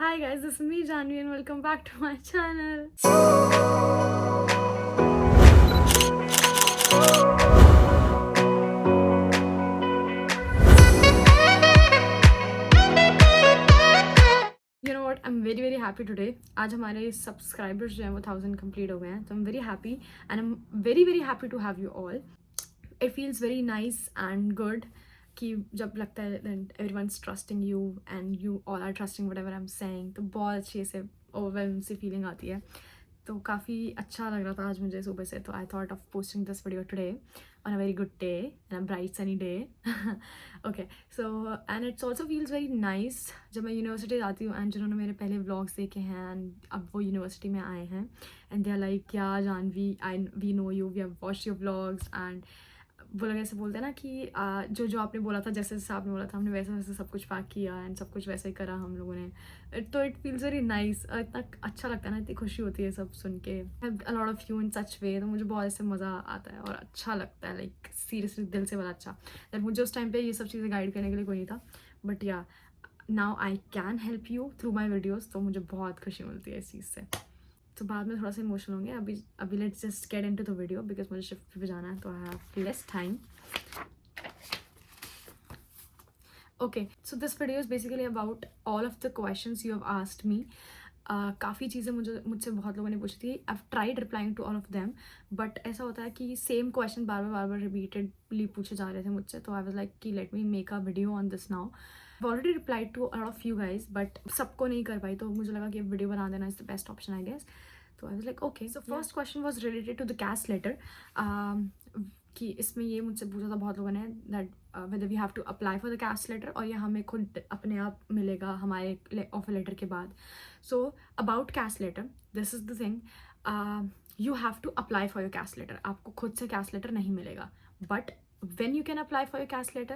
Hi guys, this is me Janvi and welcome back to my channel. You know what? I'm very happy today. आज हमारे subscribers जो हैं वो 1000 complete हो गए हैं, तो I'm very happy and I'm very happy to have you all. It feels very nice and good कि जब लगता है that everyone's trusting you and you all are trusting whatever I'm saying, तो बहुत अच्छी से overwhelmed सी feeling आती है. तो काफ़ी अच्छा लग रहा था आज मुझे सुबह से, तो I thought of posting this video today on a very good day and a bright sunny day. Okay, so and it's also feels very nice जब मैं यूनिवर्सिटी जाती हूँ एंड जिन्होंने मेरे पहले व्लॉग्स देखे हैं एंड अब वो यूनिवर्सिटी में आए हैं and they are like yeah Jahnavi we know you, we have watched your vlogs and वो लोग ऐसे बोलते हैं ना कि जो आपने बोला था, जैसे जैसे आपने बोला था हमने वैसे सब कुछ पैक किया एंड सब कुछ वैसे ही करा हम लोगों ने. तो इट फील्स वेरी नाइस. इतना अच्छा लगता है ना, इतनी खुशी होती है सब सुन के. A lot of you in such way, तो मुझे बहुत ऐसे मज़ा आता है और अच्छा लगता है, लाइक सीरियसली दिल से बड़ा अच्छा. दैट मुझे उस टाइम पे ये सब चीज़ें गाइड करने के लिए कोई नहीं था, बट या now I can help you through my videos, तो मुझे बहुत खुशी मिलती है इस चीज़ से. तो बाद में थोड़ा सा इमोशनल होंगे. अभी let's just get into the video because मुझे शिफ्ट पे जाना है, तो I have less time. Okay, so this video is basically about all of the questions you have asked me. काफ़ी चीज़ें मुझसे बहुत लोगों ने पूछी थी. I have tried replying to all of them, but ऐसा होता है कि सेम क्वेश्चन बार बार रिपीटेडली पूछे जा रहे थे मुझसे, तो आई वाज लाइक कि let me make a video on this now. Already replied to a lot of you guys, but सबको नहीं कर पाई, तो मुझे लगा कि वीडियो बना देना is the best option I guess. तो I was like okay. So first question was related to the caste letter. कि इसमें ये मुझसे पूछा था बहुत लोगों ने that whether we have to apply for the caste letter और ये हमें खुद अपने आप मिलेगा हमारे ऑफर लेटर के बाद. So about caste letter, this is the thing, you have to apply for your caste letter. आपको खुद से कैस्ट लेटर नहीं मिलेगा, but when you can apply for your CAS letter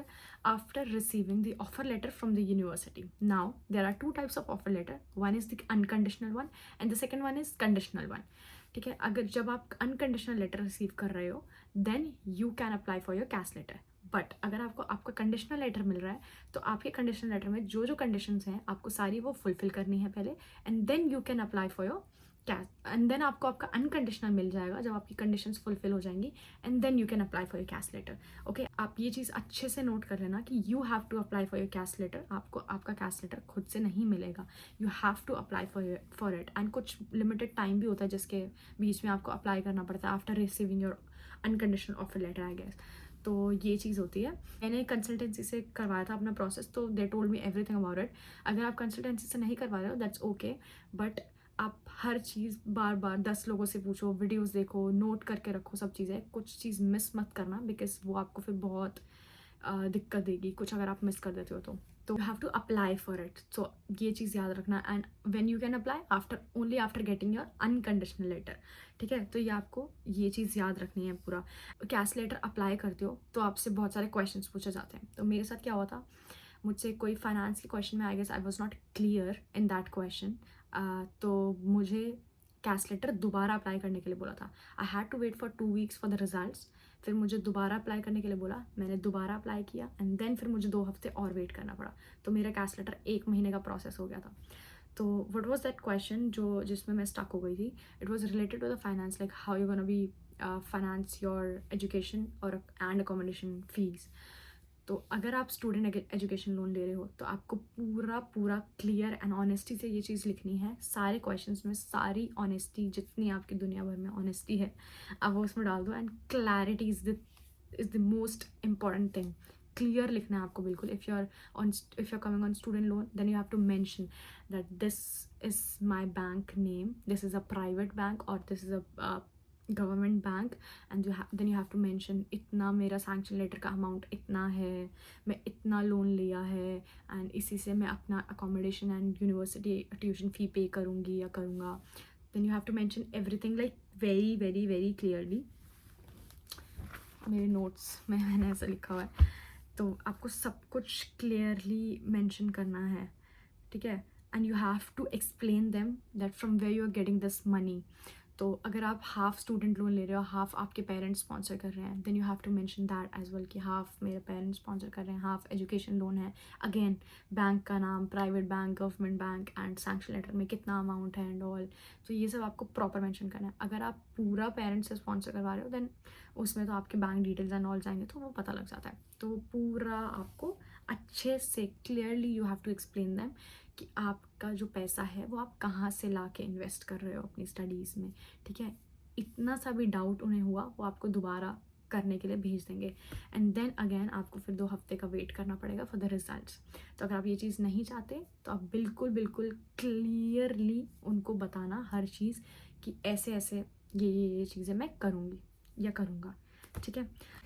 after receiving the offer letter from the university. Now there are two types of offer letter. One is the unconditional one and the second one is conditional one. ठीक है, अगर जब आप unconditional letter receive कर रहे हो then you can apply for your CAS letter. But अगर आपको आपका कंडीशनल लेटर मिल रहा है तो आपके कंडीशनल लेटर में जो कंडीशंस हैं आपको सारी वो फुलफिल करनी है पहले and then you can apply for your CAS. And then आपको आपका अनकंडीशनल मिल जाएगा जब आपकी कंडीशंस फुलफिल हो जाएंगी and then you can apply for your CAS letter. Okay, आप ये चीज़ अच्छे से नोट कर लेना कि you have to apply for your CAS letter. आपको आपका कैश लेटर खुद से नहीं मिलेगा, you have to apply for it. And कुछ लिमिटेड टाइम भी होता है जिसके बीच में आपको अप्लाई करना पड़ता है after receiving your unconditional offer letter I guess. तो ये चीज़ होती है. मैंने कंसल्टेंसी से करवाया था अपना प्रोसेस, तो they told me everything about it. अगर आप कंसल्टेंसी से नहीं करवा रहे हो दैट्स ओके, बट आप हर चीज़ बार 10 लोगों से पूछो, वीडियोस देखो, नोट करके रखो सब चीज़ें. कुछ चीज़ मिस मत करना बिकॉज वो आपको फिर बहुत दिक्कत देगी कुछ अगर आप मिस कर देते हो तो you have to apply for it. So ये चीज़ याद रखना. And when you can apply after getting your unconditional letter. ठीक है, तो ये आपको ये चीज़ याद रखनी है पूरा. कैश लेटर अप्लाई करते हो तो आपसे बहुत सारे क्वेश्चंस पूछे जाते हैं. तो मेरे साथ क्या हुआ था, मुझसे कोई फाइनेंस के क्वेश्चन में I guess I was not clear in that question. तो मुझे कैश लेटर दोबारा अप्लाई करने के लिए बोला था. I had to wait for 2 weeks for the results. फिर मुझे दोबारा अप्लाई करने के लिए बोला, मैंने दोबारा अप्लाई किया एंड देन फिर मुझे 2 हफ्ते और वेट करना पड़ा. तो मेरा कैश लेटर 1 महीने का प्रोसेस हो गया था. तो व्हाट वाज दैट क्वेश्चन जिसमें मैं स्टक हो गई थी, it was related to the finance, like how you gonna be finance your education और एंड अकोमोडेशन फीस. तो अगर आप स्टूडेंट एजुकेशन लोन ले रहे हो तो आपको पूरा क्लियर एंड ऑनेस्टी से ये चीज़ लिखनी है. सारे क्वेश्चंस में सारी ऑनेस्टी, जितनी आपकी दुनिया भर में ऑनेस्टी है आप वो उसमें डाल दो. And clarity is the most important thing. Clear लिखना है आपको बिल्कुल. If you are coming on student loan then you have to mention that this is my bank name, this is a private bank और this is a government bank. And then you have to mention इतना मेरा sanction letter का amount इतना है, मैं इतना loan लिया है एंड इसी से मैं अपना accommodation and university tuition fee pay करूँगी या करूँगा. Then you have to mention everything like very clearly. मेरे नोट्स में मैंने ऐसा लिखा हुआ है. तो आपको सब कुछ क्लियरली मेंशन करना है. ठीक है, and you have to explain them that from where you are getting this money. तो अगर आप हाफ स्टूडेंट लोन ले रहे हो, हाफ आपके पेरेंट्स स्पॉन्सर कर रहे हैं, then you have to mention that as well कि हाफ मेरे पेरेंट्स स्पॉन्सर कर रहे हैं, हाफ एजुकेशन लोन है। अगेन बैंक का नाम, private bank, government bank, and sanction letter में कितना अमाउंट है एंड ऑल। तो ये सब आपको प्रॉपर मेंशन करना है। अगर आप पूरा पेरेंट्स से स्पॉन्सर करवा रहे हो देन उसमें तो आपके बैंक डिटेल्स एंड ऑल जाएंगे, तो वो पता लग जाता है। तो पूरा आपको अच्छे से clearly you have to explain them कि आपका जो पैसा है वो आप कहाँ से ला के इन्वेस्ट कर रहे हो अपनी स्टडीज़ में, ठीक है। इतना सा भी डाउट उन्हें हुआ वो आपको दोबारा करने के लिए भेज देंगे, एंड देन अगेन आपको फिर 2 हफ्ते का वेट करना पड़ेगा फॉर द रिजल्ट्स। तो अगर आप ये चीज़ नहीं चाहते तो आप बिल्कुल बिल्कुल क्लियरली उनको बताना हर चीज़ कि ऐसे ऐसे ये चीज़ें मैं करूँगी या करूँगा, ठीक है।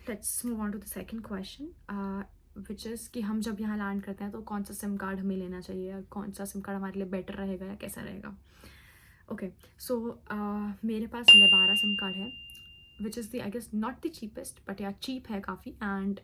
Let's move on to the second question which is कि हम जब यहाँ लैंड करते हैं तो कौन सा सिम कार्ड हमें लेना चाहिए, और कौन सा सिम कार्ड हमारे लिए बेटर रहेगा या कैसा रहेगा। ओके, सो मेरे पास लेबारा सिम कार्ड है which is the I guess not the cheapest but yeah cheap है काफ़ी। एंड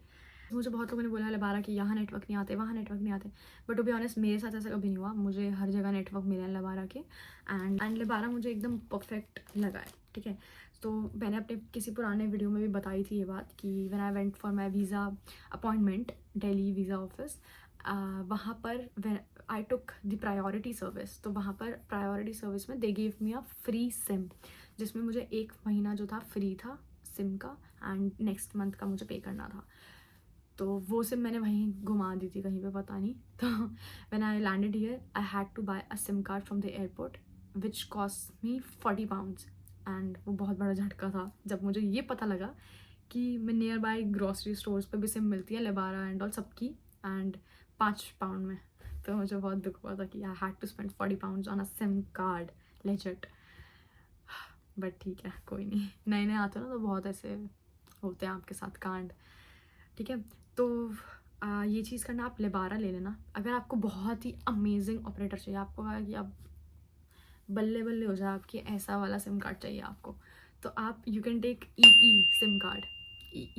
मुझे बहुत लोगों ने बोला लेबारा कि यहाँ नेटवर्क नहीं आते, वहाँ नेटवर्क नहीं आते, बट टू बी ऑनेस्ट मेरे साथ ऐसा कभी नहीं हुआ। मुझे हर जगह नेटवर्क मिला है लेबारा के, एंड लेबारा मुझे एकदम परफेक्ट लगा है, ठीक है। तो मैंने अपने किसी पुराने वीडियो में भी बताई थी ये बात कि when I went for my visa appointment Delhi visa office, वहाँ पर आई टुक द प्रायोरिटी सर्विस। तो वहाँ पर प्रायोरिटी सर्विस में they give me a free SIM, जिसमें मुझे 1 महीना जो था फ्री था सिम का, एंड नेक्स्ट मंथ का मुझे पे करना था। तो वो सिम मैंने वहीं घुमा दी थी कहीं पे, पता नहीं। तो when I landed here I had to buy a SIM card from the airport which cost me 40 pounds. And वो बहुत बड़ा झटका था जब मुझे ये पता लगा कि मैं नियर बाय ग्रॉसरी स्टोर्स पे भी सिम मिलती है लेबारा एंड ऑल सबकी, एंड 5 पाउंड में। तो मुझे बहुत दुख हुआ था कि I had to spend 40 pounds on a SIM card, legit. But ठीक है, कोई नहीं, नए नए आते हो ना तो बहुत ऐसे होते हैं आपके साथ कांड, ठीक है। तो ये चीज़ करना, आप लेबारा ले लेना। अगर आपको बहुत ही अमेजिंग ऑपरेटर चाहिए, आपको लगा कि अब बल्ले बल्ले हो जाए आपकी, ऐसा वाला सिम कार्ड चाहिए आपको, तो आप you can take eSIM card.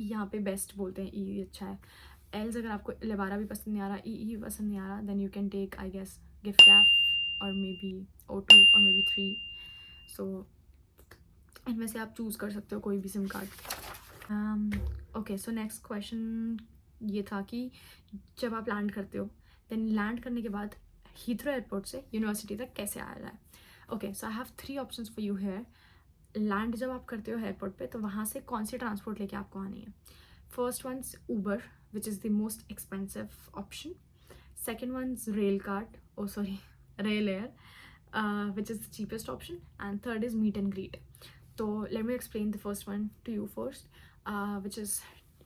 यहाँ पे बेस्ट बोलते हैं, ई अच्छा है। एल्स अगर आपको लेबारा भी पसंद नहीं आ रहा, ई पसंद नहीं आ रहा, then you can take I guess giffgaff और मे बी O2 और मे बी 3। सो इनमें से आप चूज़ कर सकते हो कोई भी SIM card. Okay, so next question ये था कि जब आप लैंड करते हो देन लैंड करने के बाद हीथ्रो एयरपोर्ट से यूनिवर्सिटी तक कैसे आया जाए। Okay, so I have 3 options for you here. Land जब आप करते हो एयरपोर्ट पे तो वहाँ से कौन सी ट्रांसपोर्ट लेके आपको आनी है। First one's Uber which is the most expensive option. Second one's rail card, oh sorry rail air which is the cheapest option, and third is meet and greet. तो let me explain the first one to you first, which is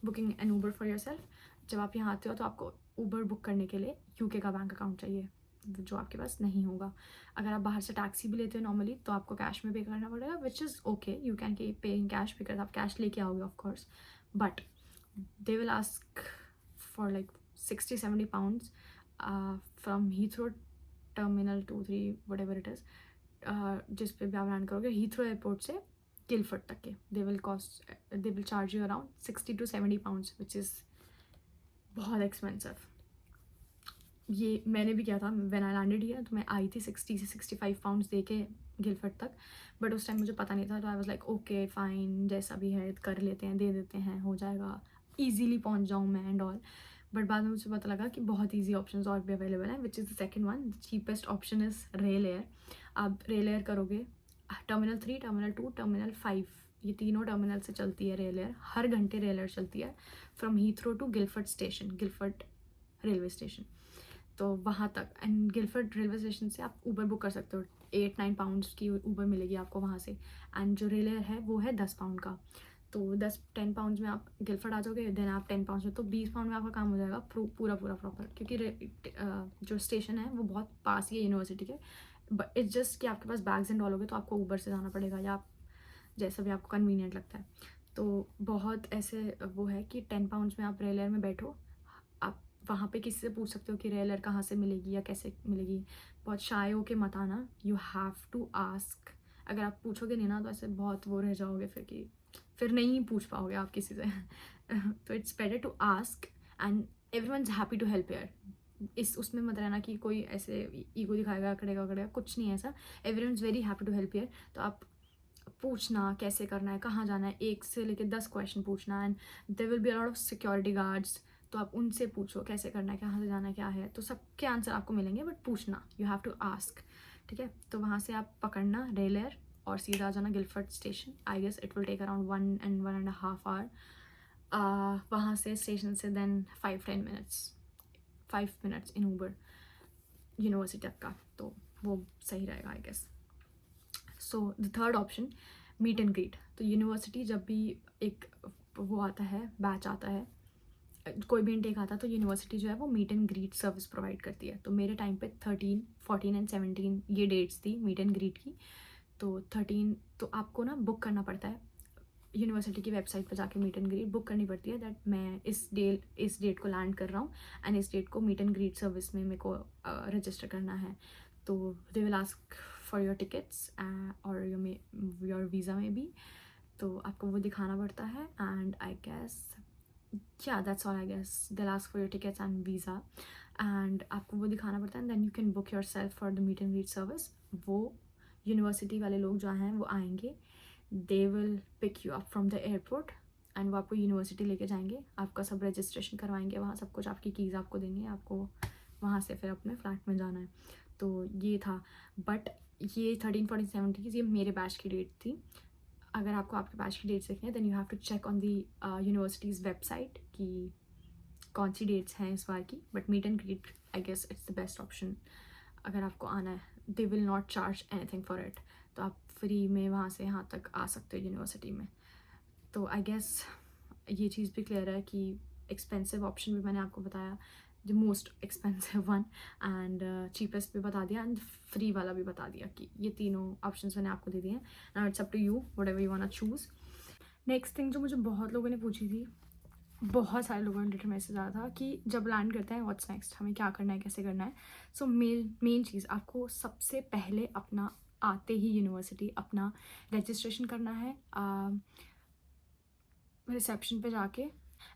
booking an Uber for your सेल्फ। जब आप यहाँ आते हो तो आपको Uber book करने के लिए यूके का बैंक अकाउंट चाहिए, जो आपके पास नहीं होगा। अगर आप बाहर से टैक्सी भी लेते हो नॉर्मली तो आपको कैश में पे करना पड़ेगा, which is okay, you can pay in cash because आप कैश लेके आओगे of course, but they will ask for like 60-70 pounds from Heathrow terminal 2-3 what ever it is, जिस पे भी आप लैंड करोगे हीथ्रो एयरपोर्ट से गिलफर्ड तक के। They will charge you around 60-70 pounds which is बहुत एक्सपेंसिव। ये मैंने भी किया था, व्हेन आई लैंडेड हियर तो मैं आई थी 60 से 65 पाउंड्स दे के गिलफर्ड तक, बट उस टाइम मुझे पता नहीं था, तो I was like okay fine, जैसा भी है कर लेते हैं, दे देते हैं, हो जाएगा, ईजीली पहुंच जाऊँ मैं एंड ऑल। बट बाद में मुझे पता लगा कि बहुत ईजी ऑप्शंस और भी अवेलेबल हैं, विच is the second one. The cheapest option is rail air. आप रेल एयर करोगे, टर्मिनल 3, टर्मिनल 2, टर्मिनल 5, ये तीनों टर्मिनल से चलती है रेल एयर, हर घंटे रेल एयर चलती है from Heathrow to Guildford station, Guildford railway station. तो वहाँ तक, एंड गिलफर्ड रेलवे स्टेशन से आप ऊबर बुक कर सकते हो, 8-9 पाउंड्स की ऊबर मिलेगी आपको वहाँ से। एंड जो रेल एयर है वो है 10 पाउंड का, तो 10-10 पाउंड्स में आप गिलफर्ड आ जाओगे, देन आप 10 पाउंड्स में, तो 20 पाउंड में आपका काम हो जाएगा पूरा प्रॉपर, क्योंकि जो स्टेशन है वो बहुत पास ही है यूनिवर्सिटी के। बट इट्स जस्ट कि आपके पास बैग्स एंड डालोगे तो आपको ऊबर से जाना पड़ेगा, या आप जैसा भी आपको कन्वीनियंट लगता है। तो बहुत ऐसे वो है कि 10 पाउंड्स में आप रेल एयर में बैठो, आप वहाँ पे किसी से पूछ सकते हो कि रेल एयर कहाँ से मिलेगी या कैसे मिलेगी। बहुत शाय हो के मत आना, यू हैव टू आस्क। अगर आप पूछोगे नहीं ना तो ऐसे बहुत वो रह जाओगे फिर, कि फिर नहीं पूछ पाओगे आप किसी से। तो it's better to ask, and everyone is happy to help here. इस उसमें मत रहना कि कोई ऐसे ईगो दिखाएगा, करेगा, कुछ नहीं है ऐसा। Everyone is very happy to help here. तो आप पूछना कैसे करना है, कहाँ जाना है, 1 से लेके 10 क्वेश्चन पूछना, and there will be a lot of security guards, तो आप उनसे पूछो कैसे करना है, कहाँ से जाना है, क्या है, तो सबके आंसर आपको मिलेंगे, बट पूछना, यू हैव टू आस्क, ठीक है। तो वहाँ से आप पकड़ना रेल एयर और सीधा आ जाना Guildford station. I guess it will take around 1 and 1.5 hour वहाँ से स्टेशन से, then 5 minutes in Uber university तक का, तो वो सही रहेगा I guess. So the third option, meet and greet. तो यूनिवर्सिटी जब भी एक वो आता है, बैच आता है, कोई भी इनटेक आता है, तो यूनिवर्सिटी जो है वो meet and greet service provide करती है। तो मेरे टाइम पे 13, 14 एंड 17 ये डेट्स थी मीट एंड ग्रीट की। तो 13 तो आपको ना बुक करना पड़ता है, यूनिवर्सिटी की वेबसाइट पर जाके मीट एंड ग्रीट बुक करनी पड़ती है, दैट मैं इस डेट को लैंड कर रहा हूँ एंड इस डेट को मीट एंड ग्रीट सर्विस में मेरे को रजिस्टर करना है। तो they will ask for your tickets और योर वीज़ा में भी, तो आपको वो दिखाना पड़ता है, and I guess yeah, that's all I guess. They'll ask for your tickets and visa, and आपको वो दिखाना पड़ता है, and then you can book yourself for the meet and greet service. वो यूनिवर्सिटी वाले लोग जो हैं वो आएंगे, they will pick you up from the airport, and वो आपको यूनिवर्सिटी लेके जाएंगे, आपका सब रजिस्ट्रेशन करवाएंगे वहाँ, सब कुछ, आपकी कीज़ आपको देंगे, आपको वहाँ से फिर अपने फ्लैट में जाना है। तो ये था, बट ये 13, 14, 17 ये मेरे बैच की डेट थी। अगर आपको आपके बैच की डेट्स देखनी है, then you have to check on the university's website कि कौन सी डेट्स हैं इस बार की। But meet and greet I guess it's the best option अगर आपको आना है। They will not charge anything for it, तो आप फ्री में वहाँ से यहाँ तक आ सकते हो यूनिवर्सिटी में। तो आई गेस ये चीज़ भी क्लियर है कि एक्सपेंसिव ऑप्शन भी मैंने आपको बताया, the most expensive one, and cheapest भी बता दिया, एंड फ्री वाला भी बता दिया कि ये तीनों ऑप्शंस मैंने आपको दे दिए हैं। Now it's up to you, whatever you want to choose. Next thing जो मुझे बहुत लोगों ने पूछी थी, बहुत सारे लोगों ने रिटर्न मैसेज आया था कि जब लैंड करते हैं व्हाट्स नेक्स्ट, हमें क्या करना है, कैसे करना है। सो मेन चीज़, आपको सबसे पहले अपना आते ही यूनिवर्सिटी अपना रजिस्ट्रेशन करना है रिसेप्शन पे जाके,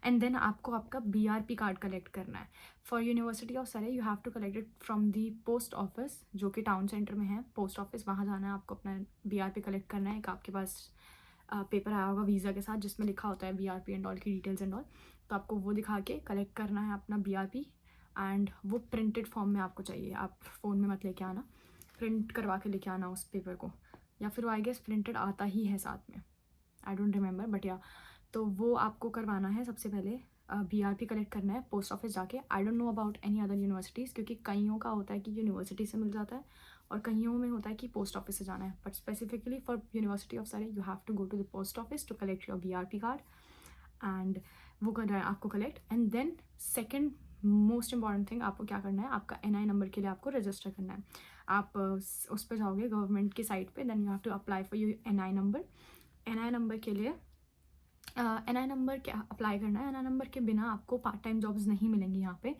एंड देन आपको आपका BRP कार्ड कलेक्ट करना है। For university of Surrey you have to collect it from the post office, जो कि टाउन सेंटर में है पोस्ट ऑफिस, वहाँ जाना है आपको, अपना BRP कलेक्ट करना है। एक आपके पास पेपर आया होगा वीज़ा के साथ जिसमें लिखा होता है BRP एंड ऑल की डिटेल्स एंड ऑल, तो आपको वो दिखा के कलेक्ट करना है अपना BRP, एंड वो प्रिंटेड फॉर्म में आपको चाहिए, आप फ़ोन में मत लेके आना, प्रिंट करवा के लेके आना उस पेपर को, या फिर वो आई गेस प्रिंटेड आता ही है साथ में, आई डोंट रिमेंबर, बट या तो वो आपको करवाना है सबसे पहले। BRP कलेक्ट करना है पोस्ट ऑफिस जाके। I don't know about any other universities, क्योंकि कईयों का होता है कि यूनिवर्सिटी से मिल जाता है और कईयों में होता है कि पोस्ट ऑफिस से जाना है, but specifically for university of Surrey you have to go to the post office to collect your BRP card, and वो करना है आपको collect. And then second most important thing, आपको क्या करना है, आपका NI नंबर के लिए आपको रजिस्टर करना है। आप उस पर जाओगे गवर्नमेंट की साइट पे, then you have to apply for your NI number. NI number के लिए NI नंबर क्या अप्लाई करना है, NI नंबर के बिना आपको पार्ट टाइम जॉब्स नहीं मिलेंगी यहाँ पे,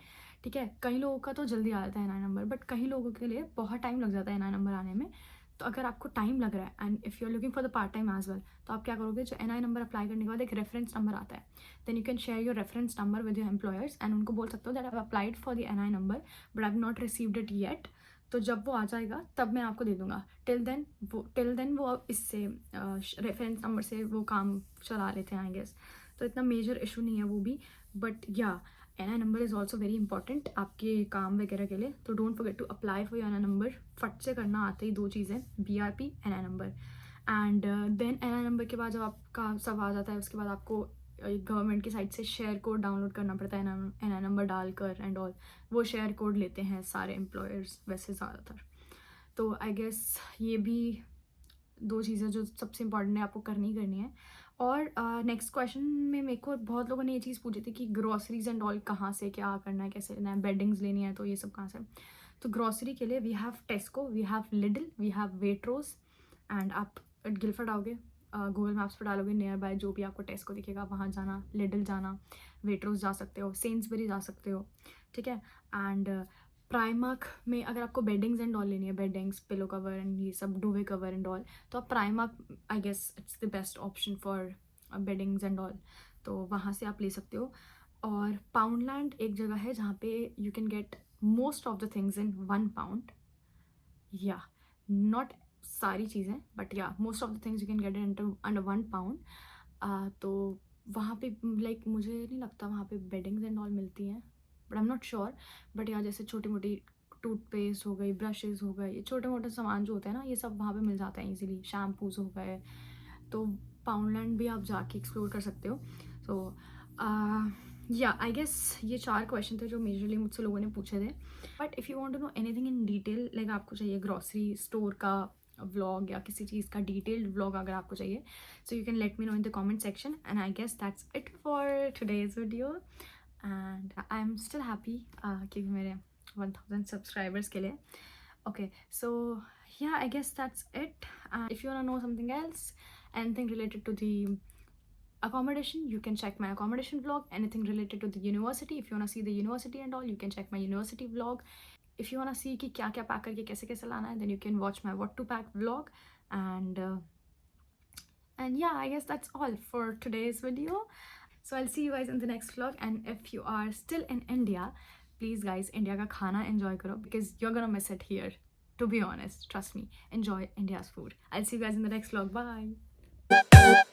ठीक है। कई लोगों का तो जल्दी आ जाता है NI नंबर, बट कई लोगों के लिए बहुत टाइम लग जाता है NI नंबर आने में। तो अगर आपको टाइम लग रहा है and if you are looking for the part time as well, तो आप क्या करोगे, जो NI नंबर अप्लाई करने के बाद एक रेफरेंस नंबर आता है, then you can share your reference number with your employers, and उनको बोल सकते हो that I have applied for the NI number but I have not received it yet. तो जब वो आ जाएगा तब मैं आपको दे दूँगा, टिल देन वो इससे रेफरेंस नंबर से वो काम चला लेते हैं आई गेस, तो इतना मेजर इशू नहीं है वो भी। बट या NI number is also very important आपके काम वगैरह के लिए, तो don't forget to apply for your NI number. फट से करना आते ही 2 चीज़ें, BRP NI number, and then NI number के बाद जब आपका सब आ जाता है, उसके बाद आपको गवर्नमेंट की साइट से शेयर कोड डाउनलोड करना पड़ता है NI नंबर डालकर एंड ऑल। वो शेयर कोड लेते हैं सारे एम्प्लॉयर्स वैसे ज़्यादातर। तो आई गेस ये भी 2 चीज़ें जो सबसे इंपॉर्टेंट है आपको करनी है। और नेक्स्ट क्वेश्चन में मेरे को बहुत लोगों ने ये चीज़ पूछी थी कि ग्रॉसरीज एंड ऑल कहाँ से क्या करना है, कैसे लेना है, बेडिंग्स लेनी है, तो ये सब कहाँ से। तो ग्रॉसरी के लिए we have Tesco, we have Lidl, we have Waitrose, and आप गिलफर्ड आओगे, गूगल मैप्स पर डालोगे नियर बाय जो भी आपको टेस्को दिखेगा वहाँ जाना, लिडल जाना, वेट्रोस जा सकते हो, सेंसबरी जा सकते हो, ठीक है। एंड प्राइमार्क में अगर आपको बेडिंग्स एंड ऑल लेनी है, बेडिंग्स, पिलो कवर एंड ये सब, डुवे कवर एंड ऑल, तो आप Primark I guess it's the best option for beddings and all, तो वहाँ से आप ले सकते हो। और पाउंडलैंड एक जगह है जहाँ पे you can get most of the things in £1, या नॉट सारी चीज़ें, बट या most of the things you can get it under £1। तो वहाँ पे लाइक मुझे नहीं लगता वहाँ पे बेडिंग्स एंड ऑल मिलती हैं, but I am not sure. But यहाँ जैसे छोटी मोटी टूथपेस्ट हो गई, ब्रशेज़ हो गए, ये छोटे मोटे सामान जो होते हैं ना, ये सब वहाँ पे मिल जाते हैं इजीली। शैम्पूज हो गए, तो पाउंडलैंड भी आप जाके एक्सप्लोर कर सकते हो। सो या आई गेस ये 4 क्वेश्चन थे जो मेजरली मुझसे लोगों ने पूछे थे। But if you want to know anything in detail, like आपको चाहिए ग्रॉसरी स्टोर का व्लॉग या किसी चीज़ का डिटेल्ड व्लॉग अगर आपको चाहिए, so you can let me know in the comment section. And I guess that's it for today's video, and I am still happy क्योंकि मेरे 1000 सब्सक्राइबर्स के लिए। Okay, so yeah, I guess that's it. If you want to know something else, anything related to the accommodation, you can check my accommodation vlog. Anything related to the university, if you want to see the university and all, you can check my university vlog. If you want to see कि क्या क्या pack करके कैसे कैसे लाना है, then you can watch my what to pack vlog. And yeah, I guess that's all for today's video. So I'll see you guys in the next vlog. And if you are still in India, please guys, India ka khana enjoy karo, because you're gonna miss it here. To be honest, trust me, enjoy India's food. I'll see you guys in the next vlog. Bye.